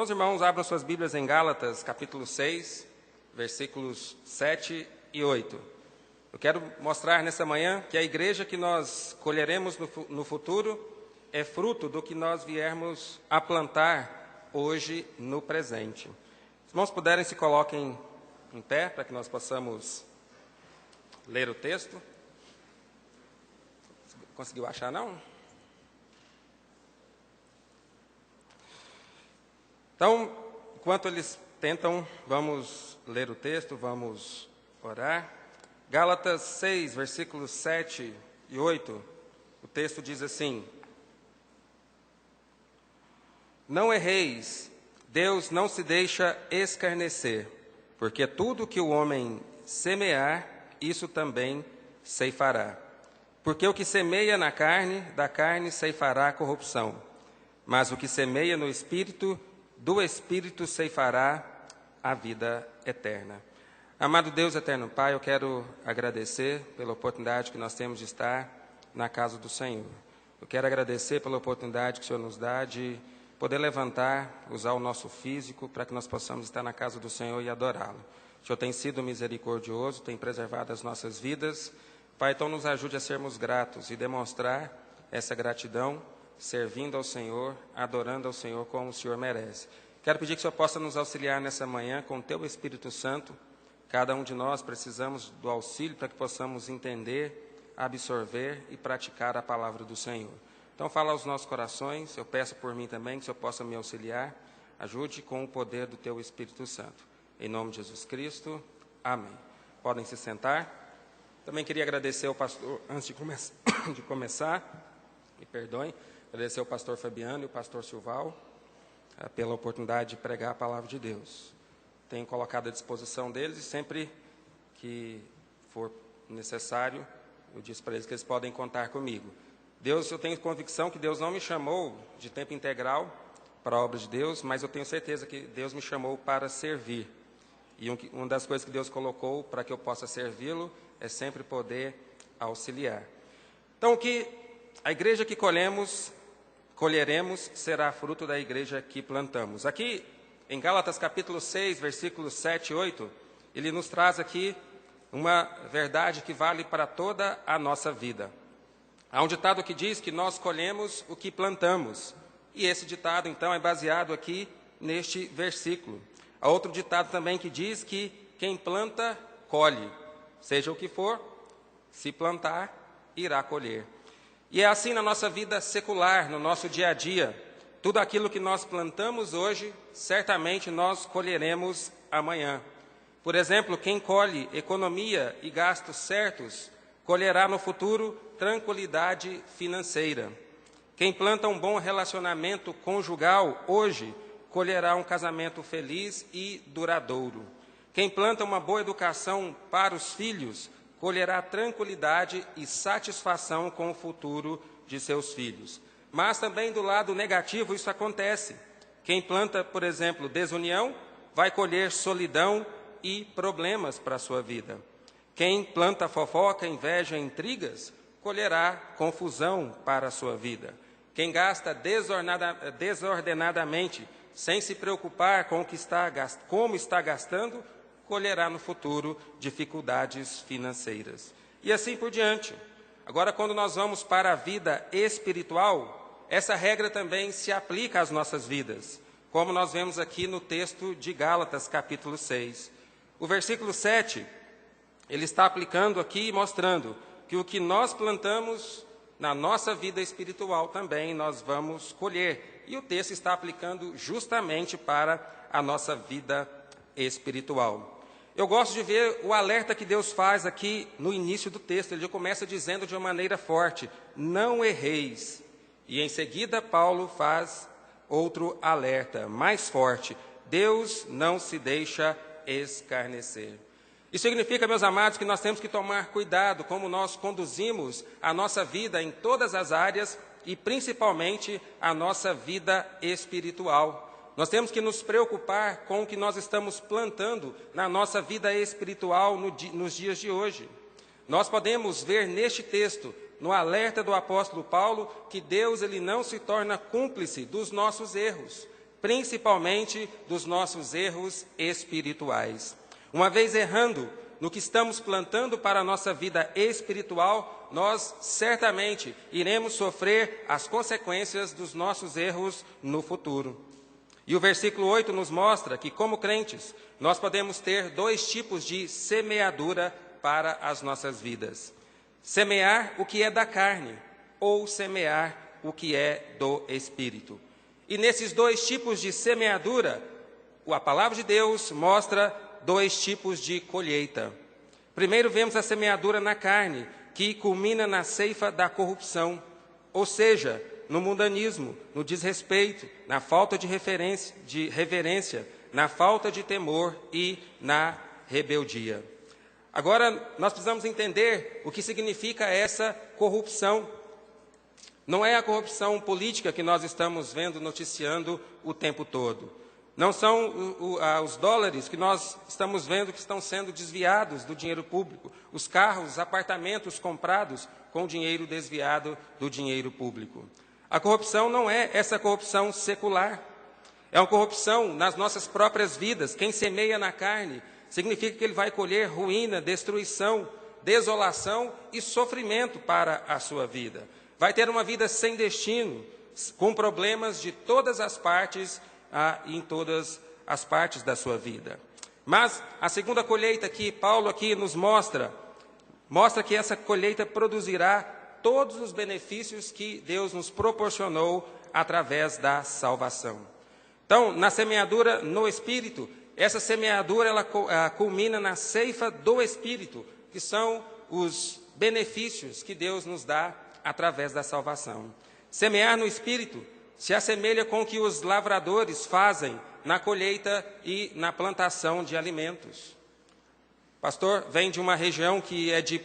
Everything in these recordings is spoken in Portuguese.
Então, os irmãos, abram suas Bíblias em Gálatas, capítulo 6, versículos 7 e 8. Eu quero mostrar nessa manhã que a igreja que nós colheremos no futuro é fruto do que nós viermos a plantar hoje no presente. Se os irmãos puderem, se coloquem em pé para que nós possamos ler o texto. Conseguiu achar, não? Então, enquanto eles tentam, vamos ler o texto, vamos orar. Gálatas 6, versículos 7 e 8, o texto diz assim: Não erreis, Deus não se deixa escarnecer, porque tudo que o homem semear, isso também ceifará. Porque o que semeia na carne, da carne ceifará a corrupção, mas o que semeia no Espírito, do Espírito ceifará a vida eterna. Amado Deus, eterno Pai, eu quero agradecer pela oportunidade que nós temos de estar na casa do Senhor. Eu quero agradecer pela oportunidade que o Senhor nos dá de poder levantar, usar o nosso físico para que nós possamos estar na casa do Senhor e adorá-lo. O Senhor tem sido misericordioso, tem preservado as nossas vidas. Pai, então nos ajude a sermos gratos e demonstrar essa gratidão, servindo ao Senhor, adorando ao Senhor como o Senhor merece. Quero pedir que o Senhor possa nos auxiliar nessa manhã com o Teu Espírito Santo. Cada um de nós precisamos do auxílio para que possamos entender, absorver e praticar a palavra do Senhor. Então fala aos nossos corações, eu peço por mim também que o Senhor possa me auxiliar. Ajude com o poder do Teu Espírito Santo. Em nome de Jesus Cristo, amém. Podem se sentar. Também queria agradecer ao pastor, antes de começar, me perdoem, agradecer ao pastor Fabiano e o pastor Silval pela oportunidade de pregar a palavra de Deus. Tenho colocado à disposição deles e sempre que for necessário, eu disse para eles que eles podem contar comigo. Eu tenho convicção que Deus não me chamou de tempo integral para a obra de Deus, mas eu tenho certeza que Deus me chamou para servir. E uma das coisas que Deus colocou para que eu possa servi-lo é sempre poder auxiliar. Então, a igreja que colheremos será fruto da igreja que plantamos. Aqui, em Gálatas capítulo 6, versículos 7 e 8, ele nos traz aqui uma verdade que vale para toda a nossa vida. Há um ditado que diz que nós colhemos o que plantamos. E esse ditado, então, é baseado aqui neste versículo. Há outro ditado também que diz que quem planta, colhe. Seja o que for, se plantar, irá colher. E é assim na nossa vida secular, no nosso dia a dia. Tudo aquilo que nós plantamos hoje, certamente nós colheremos amanhã. Por exemplo, quem colhe economia e gastos certos, colherá no futuro tranquilidade financeira. Quem planta um bom relacionamento conjugal hoje, colherá um casamento feliz e duradouro. Quem planta uma boa educação para os filhos, colherá tranquilidade e satisfação com o futuro de seus filhos. Mas também do lado negativo isso acontece. Quem planta, por exemplo, desunião, vai colher solidão e problemas para a sua vida. Quem planta fofoca, inveja e intrigas, colherá confusão para a sua vida. Quem gasta desordenadamente, sem se preocupar com como está gastando, colherá no futuro dificuldades financeiras. E assim por diante. Agora, quando nós vamos para a vida espiritual, essa regra também se aplica às nossas vidas, como nós vemos aqui no texto de Gálatas, capítulo 6. O versículo 7, ele está aplicando aqui e mostrando que o que nós plantamos na nossa vida espiritual também nós vamos colher. E o texto está aplicando justamente para a nossa vida espiritual. Eu gosto de ver o alerta que Deus faz aqui no início do texto. Ele já começa dizendo de uma maneira forte: não erreis. E em seguida Paulo faz outro alerta mais forte: Deus não se deixa escarnecer. Isso significa, meus amados, que nós temos que tomar cuidado como nós conduzimos a nossa vida em todas as áreas e principalmente a nossa vida espiritual. Nós temos que nos preocupar com o que nós estamos plantando na nossa vida espiritual nos dias de hoje. Nós podemos ver neste texto, no alerta do apóstolo Paulo, que Deus ele não se torna cúmplice dos nossos erros. principalmente dos nossos erros espirituais. Uma vez errando no que estamos plantando para a nossa vida espiritual, nós certamente iremos sofrer as consequências dos nossos erros no futuro. E o versículo 8 nos mostra que, como crentes, nós podemos ter dois tipos de semeadura para as nossas vidas: semear o que é da carne ou semear o que é do Espírito. E nesses dois tipos de semeadura, a palavra de Deus mostra dois tipos de colheita. Primeiro vemos a semeadura na carne, que culmina na ceifa da corrupção, ou seja, no mundanismo, no desrespeito, na falta de reverência, na falta de temor e na rebeldia. Agora, nós precisamos entender o que significa essa corrupção. Não é a corrupção política que nós estamos vendo noticiando o tempo todo. Não são os dólares que nós estamos vendo que estão sendo desviados do dinheiro público, os carros, os apartamentos comprados com dinheiro desviado do dinheiro público. A corrupção não é essa corrupção secular, é uma corrupção nas nossas próprias vidas. Quem semeia na carne significa que ele vai colher ruína, destruição, desolação e sofrimento para a sua vida. Vai ter uma vida sem destino, com problemas de todas as partes, em todas as partes da sua vida. Mas a segunda colheita que Paulo aqui nos mostra que essa colheita produzirá todos os benefícios que Deus nos proporcionou através da salvação. Então, na semeadura no Espírito, essa semeadura ela culmina na ceifa do Espírito, que são os benefícios que Deus nos dá através da salvação. Semear no Espírito se assemelha com o que os lavradores fazem na colheita e na plantação de alimentos. O pastor vem de uma região que é de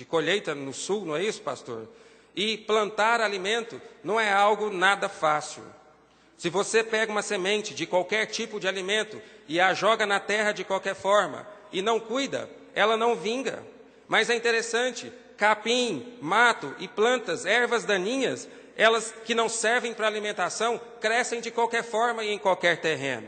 colheita no sul, não é isso, pastor? E plantar alimento não é algo nada fácil. Se você pega uma semente de qualquer tipo de alimento e a joga na terra de qualquer forma e não cuida, ela não vinga. Mas é interessante, capim, mato e plantas, ervas daninhas, elas que não servem para alimentação, crescem de qualquer forma e em qualquer terreno.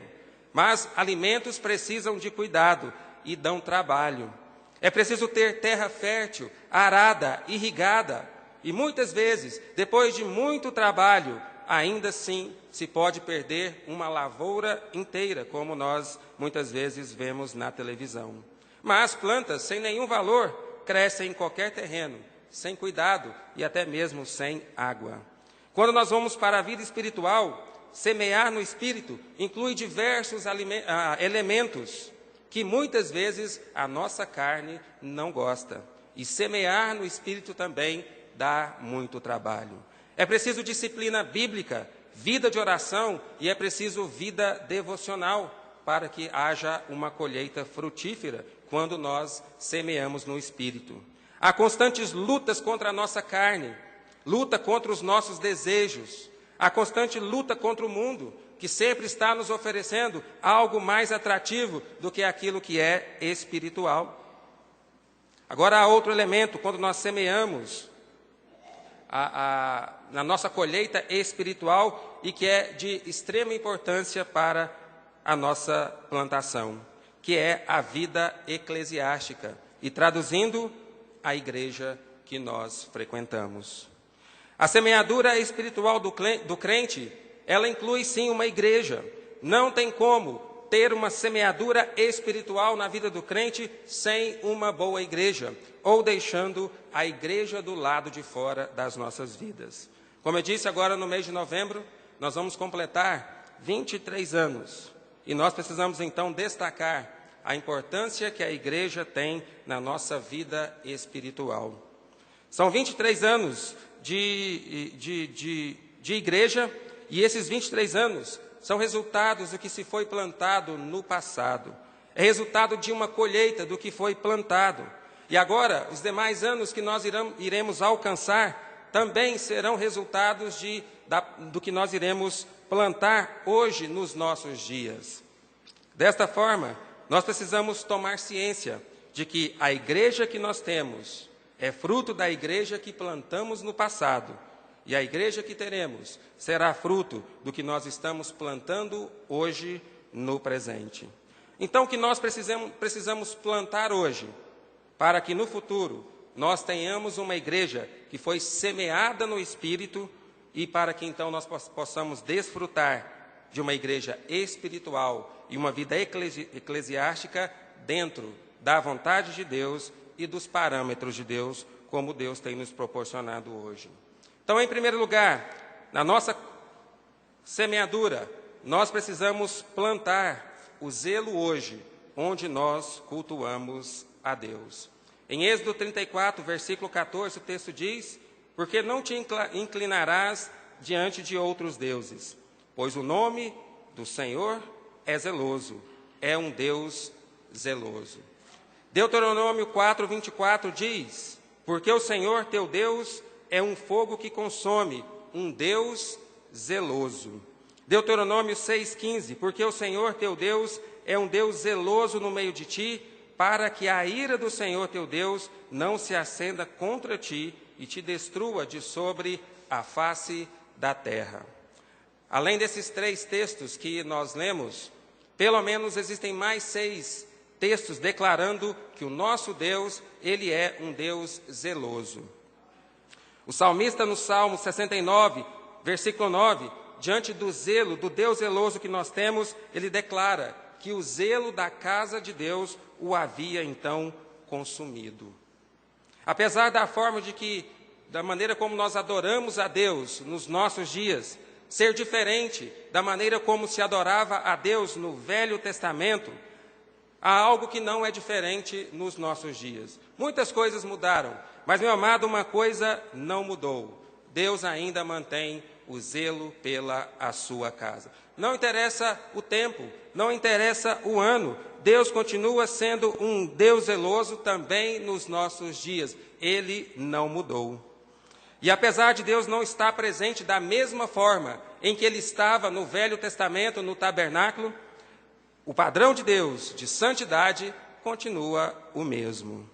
Mas alimentos precisam de cuidado e dão trabalho. É preciso ter terra fértil, arada, irrigada. E muitas vezes, depois de muito trabalho, ainda assim se pode perder uma lavoura inteira, como nós muitas vezes vemos na televisão. Mas plantas sem nenhum valor crescem em qualquer terreno, sem cuidado e até mesmo sem água. Quando nós vamos para a vida espiritual, semear no Espírito inclui diversos elementos que muitas vezes a nossa carne não gosta. E semear no Espírito também dá muito trabalho. É preciso disciplina bíblica, vida de oração e é preciso vida devocional para que haja uma colheita frutífera quando nós semeamos no Espírito. Há constantes lutas contra a nossa carne, luta contra os nossos desejos, há constante luta contra o mundo, que sempre está nos oferecendo algo mais atrativo do que aquilo que é espiritual. Agora há outro elemento, quando nós semeamos na nossa colheita espiritual e que é de extrema importância para a nossa plantação, que é a vida eclesiástica, e traduzindo, a igreja que nós frequentamos. A semeadura espiritual do crente, ela inclui sim uma igreja. Não tem como ter uma semeadura espiritual na vida do crente sem uma boa igreja, ou deixando a igreja do lado de fora das nossas vidas. Como eu disse, agora no mês de novembro, nós vamos completar 23 anos. E nós precisamos então destacar a importância que a igreja tem na nossa vida espiritual. São 23 anos de igreja, e esses 23 anos são resultados do que se foi plantado no passado. É resultado de uma colheita do que foi plantado. E agora, os demais anos que nós iremos alcançar também serão resultados do que nós iremos plantar hoje nos nossos dias. Desta forma, nós precisamos tomar ciência de que a igreja que nós temos é fruto da igreja que plantamos no passado E a igreja que teremos será fruto do que nós estamos plantando hoje no presente. Então, o que nós precisamos plantar hoje, para que no futuro nós tenhamos uma igreja que foi semeada no Espírito e para que então nós possamos desfrutar de uma igreja espiritual e uma vida eclesiástica dentro da vontade de Deus e dos parâmetros de Deus, como Deus tem nos proporcionado hoje. Então, em primeiro lugar, na nossa semeadura, nós precisamos plantar o zelo hoje, onde nós cultuamos a Deus. Em Êxodo 34, versículo 14, o texto diz: porque não te inclinarás diante de outros deuses, pois o nome do Senhor é zeloso, é um Deus zeloso. Deuteronômio 4, 24 diz: porque o Senhor teu Deus é um fogo que consome, um Deus zeloso. Deuteronômio 6,15, porque o Senhor teu Deus é um Deus zeloso no meio de ti, para que a ira do Senhor teu Deus não se acenda contra ti e te destrua de sobre a face da terra. Além desses 3 textos que nós lemos, pelo menos existem mais 6 textos declarando que o nosso Deus, ele é um Deus zeloso. O salmista no Salmo 69, versículo 9, diante do zelo, do Deus zeloso que nós temos, ele declara que o zelo da casa de Deus o havia então consumido. Apesar da maneira como nós adoramos a Deus nos nossos dias, ser diferente da maneira como se adorava a Deus no Velho Testamento, há algo que não é diferente nos nossos dias. Muitas coisas mudaram, mas, meu amado, uma coisa não mudou. Deus ainda mantém o zelo pela a sua casa. Não interessa o tempo, não interessa o ano, Deus continua sendo um Deus zeloso também nos nossos dias. Ele não mudou. E apesar de Deus não estar presente da mesma forma em que ele estava no Velho Testamento, no tabernáculo, o padrão de Deus, de santidade, continua o mesmo.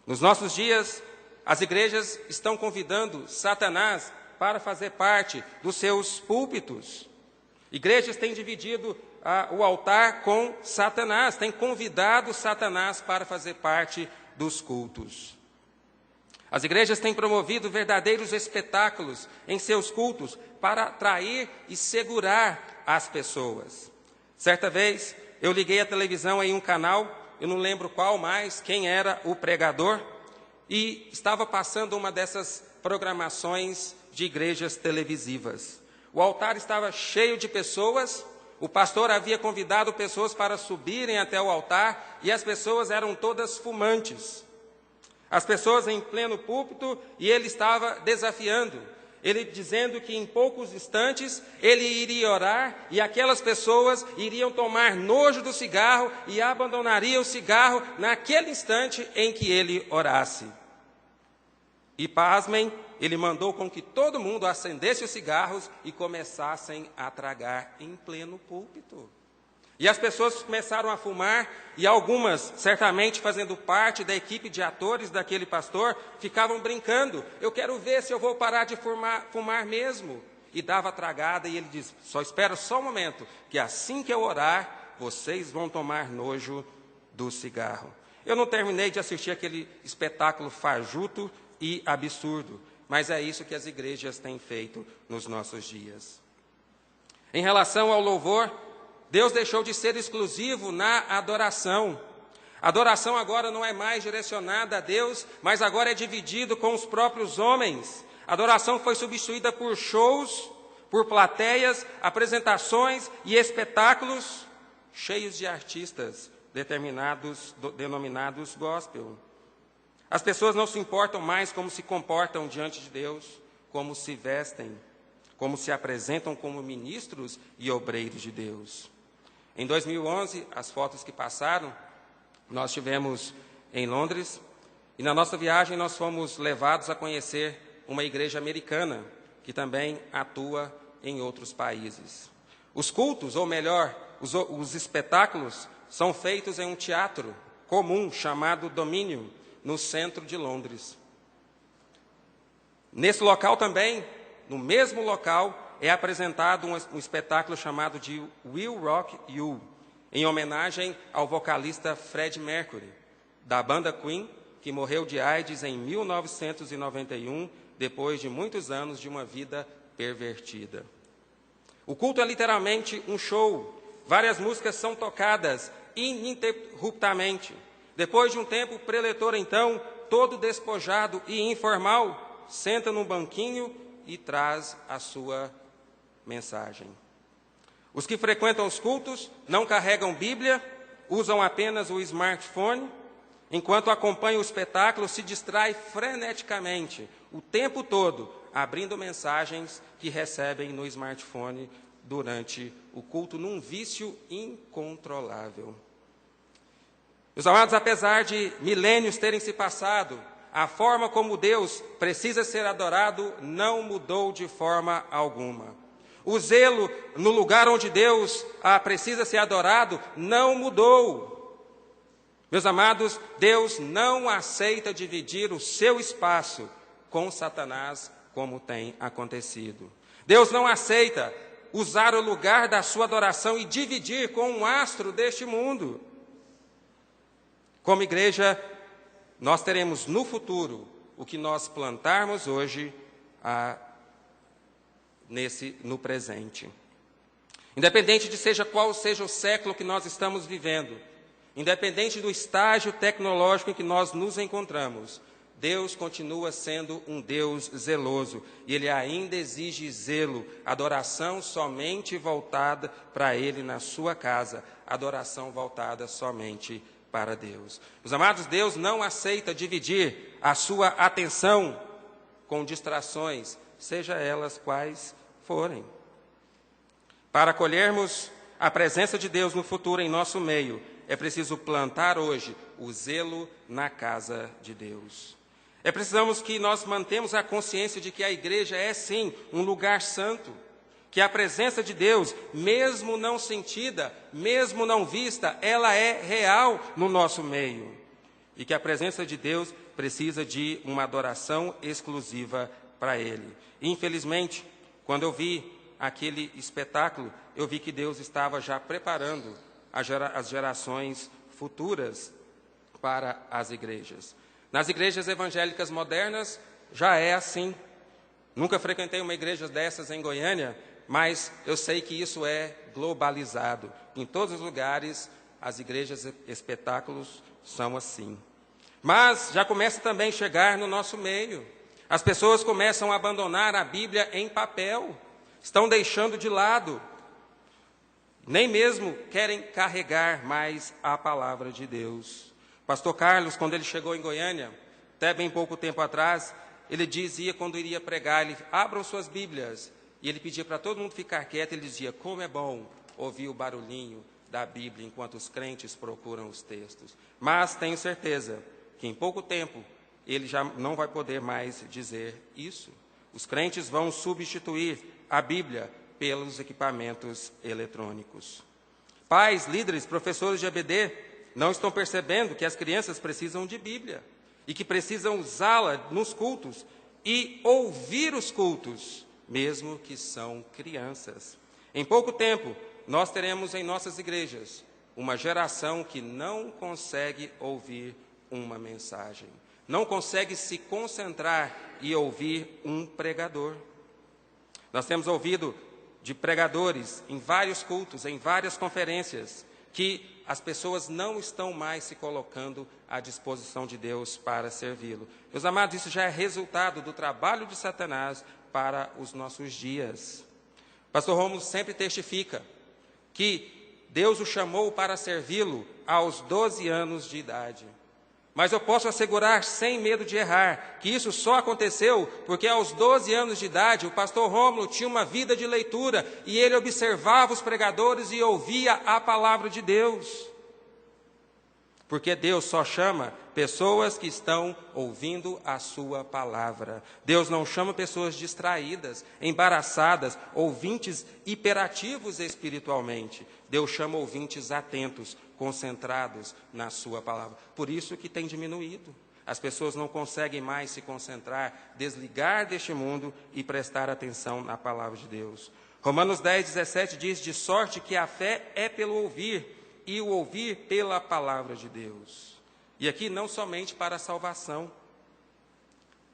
Nos nossos dias, as igrejas estão convidando Satanás para fazer parte dos seus púlpitos. Igrejas têm dividido o altar com Satanás, têm convidado Satanás para fazer parte dos cultos. As igrejas têm promovido verdadeiros espetáculos em seus cultos para atrair e segurar as pessoas. Certa vez, eu liguei a televisão em um canal, eu não lembro qual mais, quem era o pregador, e estava passando uma dessas programações de igrejas televisivas. O altar estava cheio de pessoas, o pastor havia convidado pessoas para subirem até o altar, e as pessoas eram todas fumantes. As pessoas em pleno púlpito, e ele estava desafiando, ele dizendo que em poucos instantes ele iria orar e aquelas pessoas iriam tomar nojo do cigarro e abandonariam o cigarro naquele instante em que ele orasse. E pasmem, ele mandou com que todo mundo acendesse os cigarros e começassem a tragar em pleno púlpito. E as pessoas começaram a fumar, e algumas, certamente fazendo parte da equipe de atores daquele pastor, ficavam brincando: eu quero ver se eu vou parar de fumar mesmo. E dava tragada, e ele diz: só espera só um momento, que assim que eu orar, vocês vão tomar nojo do cigarro. Eu não terminei de assistir aquele espetáculo fajuto e absurdo, mas é isso que as igrejas têm feito nos nossos dias. Em relação ao louvor, Deus deixou de ser exclusivo na adoração. A adoração agora não é mais direcionada a Deus, mas agora é dividido com os próprios homens. A adoração foi substituída por shows, por plateias, apresentações e espetáculos cheios de artistas denominados gospel. As pessoas não se importam mais como se comportam diante de Deus, como se vestem, como se apresentam como ministros e obreiros de Deus. Em 2011, as fotos que passaram, nós estivemos em Londres, e na nossa viagem nós fomos levados a conhecer uma igreja americana, que também atua em outros países. Os cultos, ou melhor, os espetáculos, são feitos em um teatro comum chamado Dominion, no centro de Londres. Nesse local também, no mesmo local, é apresentado um espetáculo chamado de Will Rock You, em homenagem ao vocalista Freddie Mercury, da banda Queen, que morreu de AIDS em 1991, depois de muitos anos de uma vida pervertida. O culto é literalmente um show. Várias músicas são tocadas ininterruptamente. Depois de um tempo, o preletor, então, todo despojado e informal, senta num banquinho e traz a sua mensagem. Os que frequentam os cultos não carregam Bíblia, usam apenas o smartphone, enquanto acompanham o espetáculo, se distrai freneticamente, o tempo todo, abrindo mensagens que recebem no smartphone durante o culto, num vício incontrolável. Meus amados, apesar de milênios terem se passado, a forma como Deus precisa ser adorado não mudou de forma alguma. O zelo no lugar onde Deus precisa ser adorado não mudou. Meus amados, Deus não aceita dividir o seu espaço com Satanás, como tem acontecido. Deus não aceita usar o lugar da sua adoração e dividir com um astro deste mundo. Como igreja, nós teremos no futuro o que nós plantarmos hoje no presente. Independente de qual seja o século que nós estamos vivendo, independente do estágio tecnológico em que nós nos encontramos, Deus continua sendo um Deus zeloso e Ele ainda exige zelo, adoração somente voltada para Ele na sua casa, adoração voltada somente para Deus. Meus amados, Deus não aceita dividir a sua atenção com distrações, seja elas quais forem. Para acolhermos a presença de Deus no futuro em nosso meio, é preciso plantar hoje o zelo na casa de Deus. Precisamos que nós mantemos a consciência de que a igreja é sim um lugar santo, que a presença de Deus, mesmo não sentida, mesmo não vista, ela é real no nosso meio. E que a presença de Deus precisa de uma adoração exclusiva para Ele. Infelizmente, quando eu vi aquele espetáculo, eu vi que Deus estava já preparando as gerações futuras para as igrejas. Nas igrejas evangélicas modernas, já é assim. Nunca frequentei uma igreja dessas em Goiânia, mas eu sei que isso é globalizado. Em todos os lugares, as igrejas espetáculos são assim. Mas já começa também a chegar no nosso meio. As pessoas começam a abandonar a Bíblia em papel, estão deixando de lado. Nem mesmo querem carregar mais a palavra de Deus. Pastor Carlos, quando ele chegou em Goiânia, até bem pouco tempo atrás, ele dizia, quando iria pregar, ele abram suas Bíblias. E ele pedia para todo mundo ficar quieto, ele dizia, como é bom ouvir o barulhinho da Bíblia enquanto os crentes procuram os textos. Mas tenho certeza que em pouco tempo ele já não vai poder mais dizer isso. Os crentes vão substituir a Bíblia pelos equipamentos eletrônicos. Pais, líderes, professores de EBD não estão percebendo que as crianças precisam de Bíblia e que precisam usá-la nos cultos e ouvir os cultos, mesmo que são crianças. Em pouco tempo, nós teremos em nossas igrejas uma geração que não consegue ouvir uma mensagem, não consegue se concentrar e ouvir um pregador. Nós temos ouvido de pregadores em vários cultos, em várias conferências, que as pessoas não estão mais se colocando à disposição de Deus para servi-lo. Meus amados, isso já é resultado do trabalho de Satanás para os nossos dias. Pastor Rômulo sempre testifica que Deus o chamou para servi-lo aos 12 anos de idade. Mas eu posso assegurar, sem medo de errar, que isso só aconteceu porque aos 12 anos de idade o pastor Rômulo tinha uma vida de leitura e ele observava os pregadores e ouvia a palavra de Deus. Porque Deus só chama pessoas que estão ouvindo a sua palavra. Deus não chama pessoas distraídas, embaraçadas, ouvintes hiperativos espiritualmente. Deus chama ouvintes atentos, concentrados na sua palavra. Por isso que tem diminuído. As pessoas não conseguem mais se concentrar, desligar deste mundo e prestar atenção na palavra de Deus. Romanos 10:17 diz: de sorte que a fé é pelo ouvir, e o ouvir pela palavra de Deus. E aqui não somente para a salvação.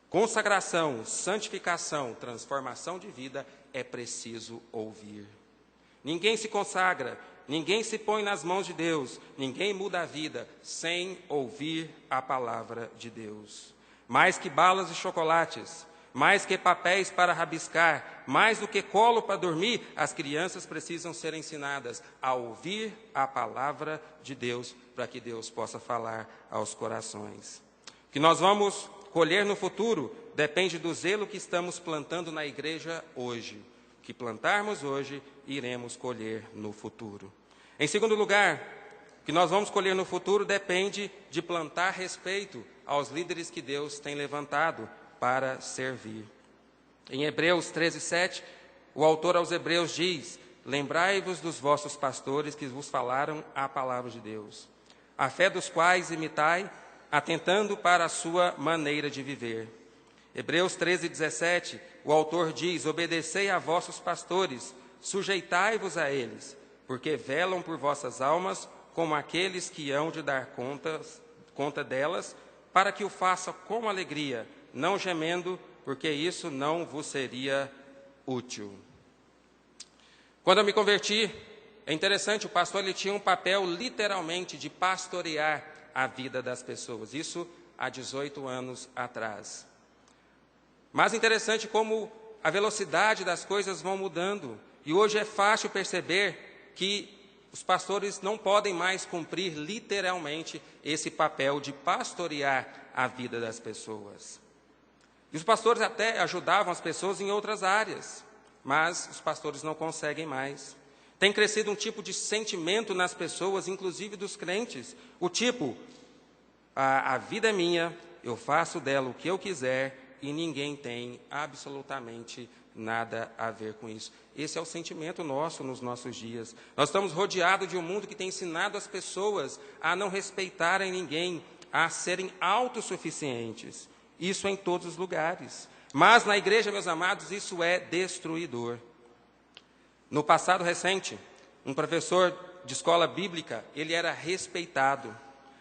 Consagração, santificação, transformação de vida, é preciso ouvir. Ninguém se consagra, ninguém se põe nas mãos de Deus, ninguém muda a vida sem ouvir a palavra de Deus. Mais que balas e chocolates, mais que papéis para rabiscar, mais do que colo para dormir, as crianças precisam ser ensinadas a ouvir a palavra de Deus, para que Deus possa falar aos corações. O que nós vamos colher no futuro depende do zelo que estamos plantando na igreja hoje. O que plantarmos hoje, iremos colher no futuro. Em segundo lugar, o que nós vamos colher no futuro depende de plantar respeito aos líderes que Deus tem levantado para servir. Em Hebreus 13:7, o autor aos Hebreus diz: lembrai-vos dos vossos pastores que vos falaram a palavra de Deus, a fé dos quais imitai, atentando para a sua maneira de viver. Hebreus 13:17, o autor diz: obedecei a vossos pastores, sujeitai-vos a eles, porque velam por vossas almas, como aqueles que hão de dar conta delas, para que o faça com alegria, não gemendo, porque isso não vos seria útil. Quando eu me converti, é interessante, o pastor ele tinha um papel literalmente de pastorear a vida das pessoas, isso há 18 anos atrás. Mas interessante como a velocidade das coisas vão mudando, e hoje é fácil perceber que os pastores não podem mais cumprir literalmente esse papel de pastorear a vida das pessoas. E os pastores até ajudavam as pessoas em outras áreas, mas os pastores não conseguem mais. Tem crescido um tipo de sentimento nas pessoas, inclusive dos crentes, o tipo: a vida é minha, eu faço dela o que eu quiser e ninguém tem absolutamente nada a ver com isso. Esse é o sentimento nosso nos nossos dias. Nós estamos rodeados de um mundo que tem ensinado as pessoas a não respeitarem ninguém, a serem autossuficientes. Isso em todos os lugares. Mas na igreja, meus amados, isso é destruidor. No passado recente, um professor de escola bíblica, ele era respeitado.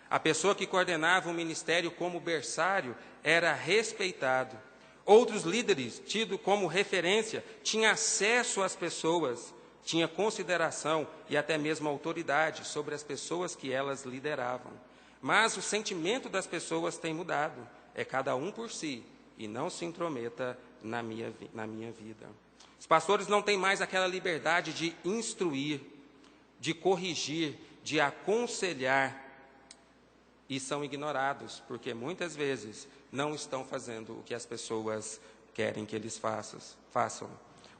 A pessoa que coordenava o ministério como berçário era respeitado. Outros líderes, tidos como referência, tinham acesso às pessoas, tinha consideração e até mesmo autoridade sobre as pessoas que elas lideravam. Mas o sentimento das pessoas tem mudado. É cada um por si e não se intrometa na minha vida. Os pastores não têm mais aquela liberdade de instruir, de corrigir, de aconselhar, e são ignorados, porque muitas vezes não estão fazendo o que as pessoas querem que eles façam.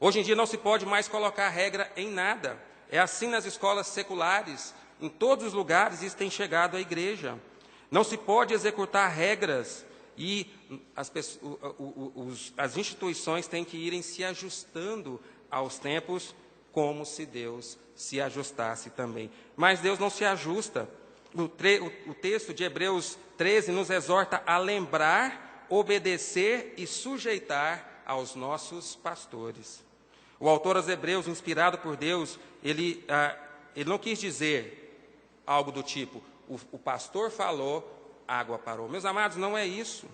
Hoje em dia não se pode mais colocar regra em nada. É assim nas escolas seculares, em todos os lugares isso tem chegado à igreja. Não se pode executar regras e as instituições têm que irem se ajustando aos tempos, como se Deus se ajustasse também. Mas Deus não se ajusta. O texto de Hebreus 13 nos exorta a lembrar, obedecer e sujeitar aos nossos pastores. O autor aos Hebreus, inspirado por Deus, ele não quis dizer algo do tipo: o pastor falou, a água parou. Meus amados, não é isso.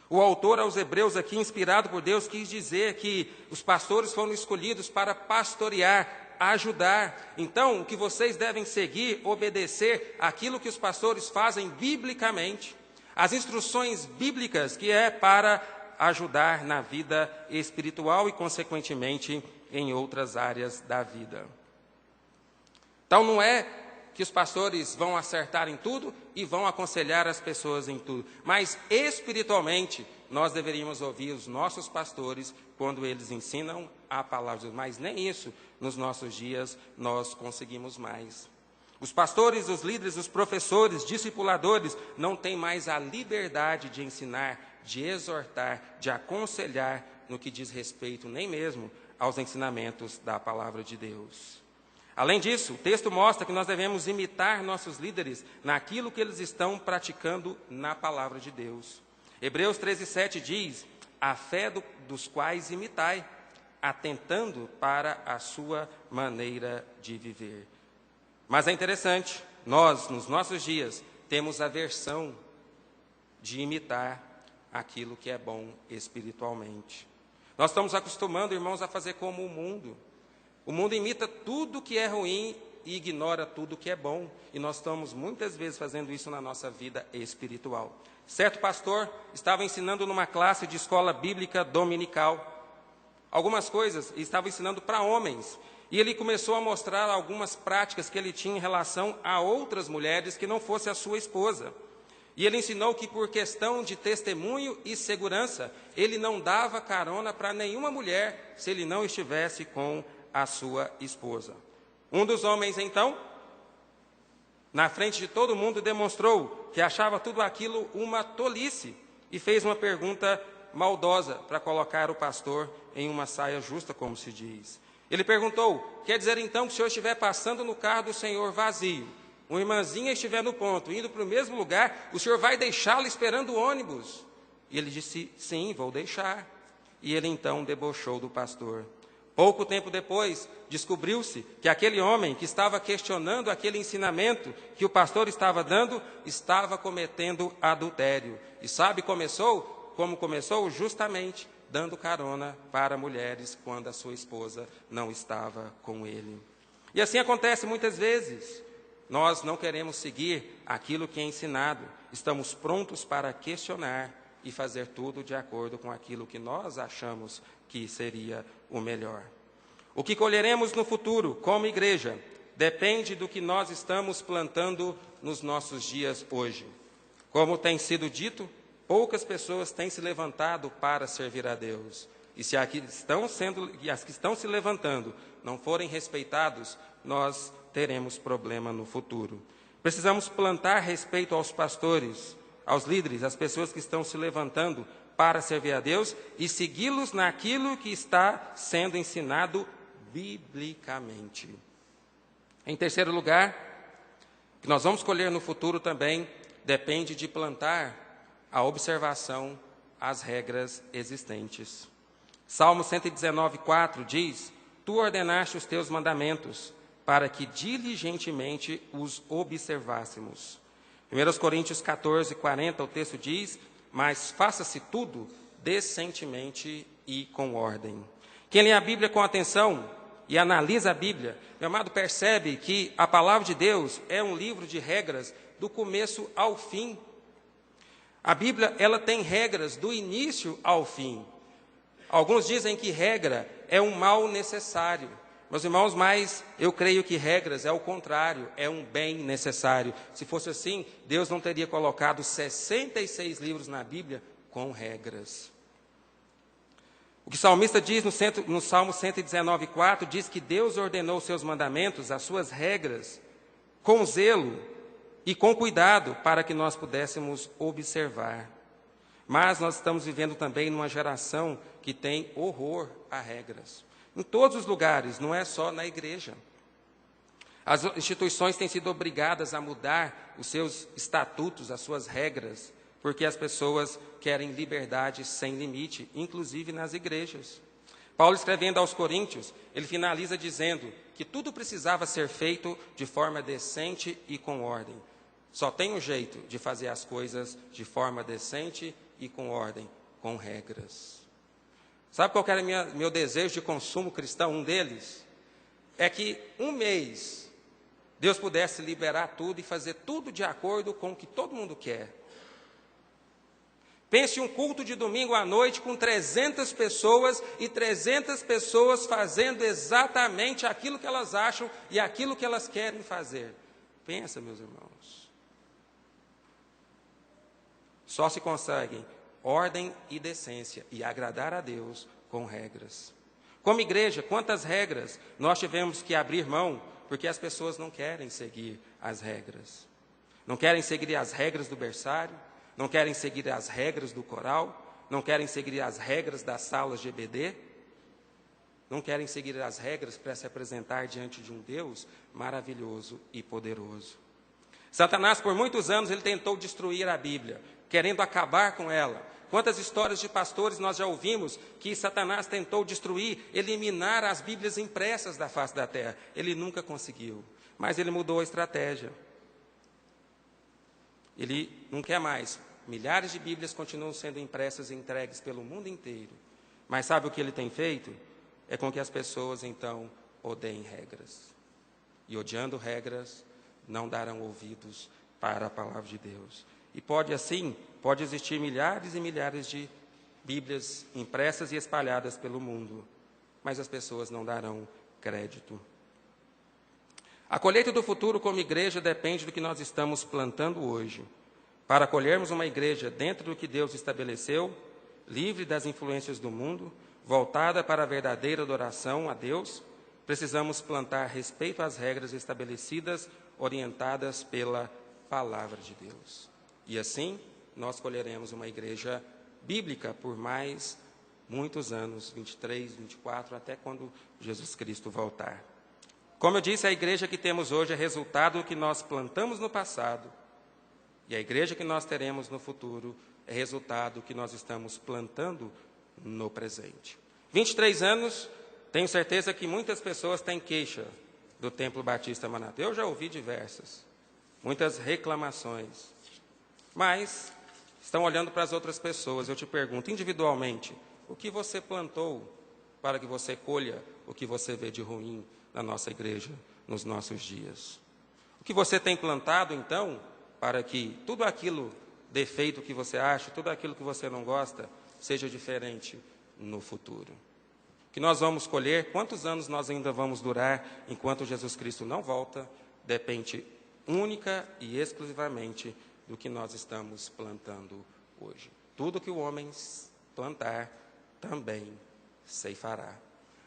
O autor aos Hebreus aqui, inspirado por Deus, quis dizer que os pastores foram escolhidos para pastorear, ajudar. Então, o que vocês devem seguir, obedecer aquilo que os pastores fazem biblicamente, as instruções bíblicas, que é para ajudar na vida espiritual e, consequentemente, em outras áreas da vida. Então, não é que os pastores vão acertar em tudo e vão aconselhar as pessoas em tudo, mas espiritualmente nós deveríamos ouvir os nossos pastores quando eles ensinam a palavra de Deus, mas nem isso nos nossos dias nós conseguimos mais. Os pastores, os líderes, os professores, discipuladores não têm mais a liberdade de ensinar, de exortar, de aconselhar no que diz respeito nem mesmo aos ensinamentos da palavra de Deus. Além disso, o texto mostra que nós devemos imitar nossos líderes naquilo que eles estão praticando na palavra de Deus. Hebreus 13:7 diz: a fé dos quais imitai, atentando para a sua maneira de viver. Mas é interessante, nós, nos nossos dias, temos a aversão de imitar aquilo que é bom espiritualmente. Nós estamos acostumando, irmãos, a fazer como o mundo. O mundo imita tudo que é ruim e ignora tudo que é bom. E nós estamos muitas vezes fazendo isso na nossa vida espiritual. Certo pastor estava ensinando numa classe de escola bíblica dominical algumas coisas, e estava ensinando para homens. E ele começou a mostrar algumas práticas que ele tinha em relação a outras mulheres que não fosse a sua esposa. E ele ensinou que por questão de testemunho e segurança, ele não dava carona para nenhuma mulher se ele não estivesse com a sua esposa. Um dos homens, então, na frente de todo mundo, demonstrou que achava tudo aquilo uma tolice e fez uma pergunta maldosa para colocar o pastor em uma saia justa, como se diz. Ele perguntou: quer dizer então que o senhor estiver passando no carro do senhor vazio, uma irmãzinha estiver no ponto, indo para o mesmo lugar, o senhor vai deixá-la esperando o ônibus? E ele disse: sim, vou deixar. E ele então debochou do pastor. Pouco tempo depois, descobriu-se que aquele homem que estava questionando aquele ensinamento que o pastor estava dando, estava cometendo adultério. E sabe como começou? Justamente dando carona para mulheres quando a sua esposa não estava com ele. E assim acontece muitas vezes. Nós não queremos seguir aquilo que é ensinado. Estamos prontos para questionar e fazer tudo de acordo com aquilo que nós achamos que seria o melhor. O que colheremos no futuro, como igreja, depende do que nós estamos plantando nos nossos dias hoje. Como tem sido dito, poucas pessoas têm se levantado para servir a Deus. E se as que estão se levantando não forem respeitados, nós teremos problema no futuro. Precisamos plantar respeito aos pastores, aos líderes, às pessoas que estão se levantando para servir a Deus e segui-los naquilo que está sendo ensinado biblicamente. Em terceiro lugar, o que nós vamos colher no futuro também depende de plantar a observação às regras existentes. Salmo 119:4 diz: tu ordenaste os teus mandamentos para que diligentemente os observássemos. 1 Coríntios 14:40, o texto diz: mas faça-se tudo decentemente e com ordem. Quem lê a Bíblia com atenção e analisa a Bíblia, meu amado, percebe que a palavra de Deus é um livro de regras do começo ao fim. A Bíblia, ela tem regras do início ao fim. Alguns dizem que regra é um mal necessário. Meus irmãos, mas eu creio que regras é o contrário, é um bem necessário. Se fosse assim, Deus não teria colocado 66 livros na Bíblia com regras. O que o salmista diz no Salmo 119:4, diz que Deus ordenou os seus mandamentos, as suas regras, com zelo e com cuidado, para que nós pudéssemos observar. Mas nós estamos vivendo também numa geração que tem horror a regras. Em todos os lugares, não é só na igreja. As instituições têm sido obrigadas a mudar os seus estatutos, as suas regras, porque as pessoas querem liberdade sem limite, inclusive nas igrejas. Paulo, escrevendo aos Coríntios, ele finaliza dizendo que tudo precisava ser feito de forma decente e com ordem. Só tem um jeito de fazer as coisas de forma decente e com ordem, com regras. Sabe qual era meu desejo de consumo cristão? Um deles é que um mês Deus pudesse liberar tudo e fazer tudo de acordo com o que todo mundo quer. Pense um culto de domingo à noite com 300 pessoas e 300 pessoas fazendo exatamente aquilo que elas acham e aquilo que elas querem fazer. Pensa, meus irmãos. Só se conseguem ordem e decência e agradar a Deus com regras. Como igreja, quantas regras nós tivemos que abrir mão porque as pessoas não querem seguir as regras. Não querem seguir as regras do berçário, não querem seguir as regras do coral, não querem seguir as regras das salas de EBD, não querem seguir as regras para se apresentar diante de um Deus maravilhoso e poderoso. Satanás, por muitos anos, ele tentou destruir a Bíblia, querendo acabar com ela. Quantas histórias de pastores nós já ouvimos que Satanás tentou destruir, eliminar as Bíblias impressas da face da terra. Ele nunca conseguiu, mas ele mudou a estratégia. Ele não quer mais. Milhares de Bíblias continuam sendo impressas e entregues pelo mundo inteiro. Mas sabe o que ele tem feito? É com que as pessoas, então, odeiem regras. E odiando regras, não darão ouvidos para a palavra de Deus. E pode existir milhares e milhares de Bíblias impressas e espalhadas pelo mundo, mas as pessoas não darão crédito. A colheita do futuro como igreja depende do que nós estamos plantando hoje. Para colhermos uma igreja dentro do que Deus estabeleceu, livre das influências do mundo, voltada para a verdadeira adoração a Deus, precisamos plantar respeito às regras estabelecidas, orientadas pela palavra de Deus. E assim, nós colheremos uma igreja bíblica por mais muitos anos, 23, 24, até quando Jesus Cristo voltar. Como eu disse, a igreja que temos hoje é resultado do que nós plantamos no passado, e a igreja que nós teremos no futuro é resultado do que nós estamos plantando no presente. 23 anos, tenho certeza que muitas pessoas têm queixa do Templo Batista Maranata. Eu já ouvi diversas, muitas reclamações. Mas estão olhando para as outras pessoas. Eu te pergunto, individualmente, o que você plantou para que você colha o que você vê de ruim na nossa igreja, nos nossos dias? O que você tem plantado, então, para que tudo aquilo, defeito que você acha, tudo aquilo que você não gosta, seja diferente no futuro? O que nós vamos colher, quantos anos nós ainda vamos durar enquanto Jesus Cristo não volta, depende única e exclusivamente do que nós estamos plantando hoje. Tudo que o homem plantar, também ceifará.